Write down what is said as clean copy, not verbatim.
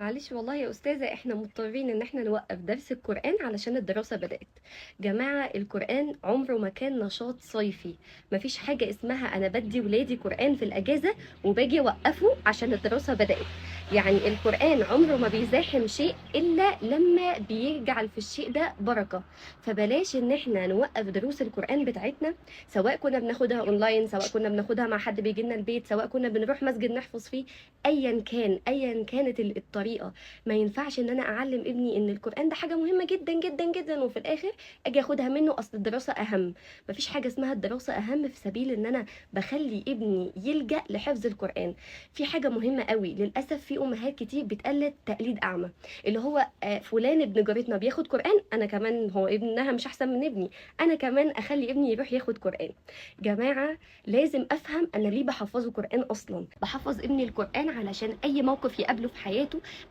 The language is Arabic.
معلش والله يا أستاذة، احنا مضطرين ان احنا نوقف درس القرآن علشان الدراسة بدأت. جماعة، القرآن عمره ما كان نشاط صيفي. مفيش حاجة اسمها انا بدي ولادي قرآن في الأجازة وباجي اوقفه عشان الدراسة بدأت. يعني القرآن عمره ما بيزاحم شيء إلا لما بيجعل في الشيء ده بركة. فبلاش ان احنا نوقف دروس القرآن بتاعتنا، سواء كنا بناخدها اونلاين، سواء كنا بناخدها مع حد بيجي لنا البيت، سواء كنا بنروح مسجد نحفظ فيه. ايا كانت الطريقه. ما ينفعش ان انا اعلم ابني ان القران ده حاجه مهمه جدا جدا جدا وفي الاخر اجي اخدها منه اصل الدراسه اهم. مفيش حاجه اسمها الدراسه اهم في سبيل ان انا بخلي ابني يلجا لحفظ القران. في حاجه مهمه قوي، للاسف في امهات كتير بتقلد تقليد اعمى، اللي هو فلان ابن جارتنا بياخد قران، انا كمان هو ابنها مش احسن من ابني، انا كمان اخلي ابني يروح ياخد قران. جماعه، لازم افهم انا ليه بحفظه قران اصلا. بحفظ ابني القران علشان اي موقف يقابله في حياته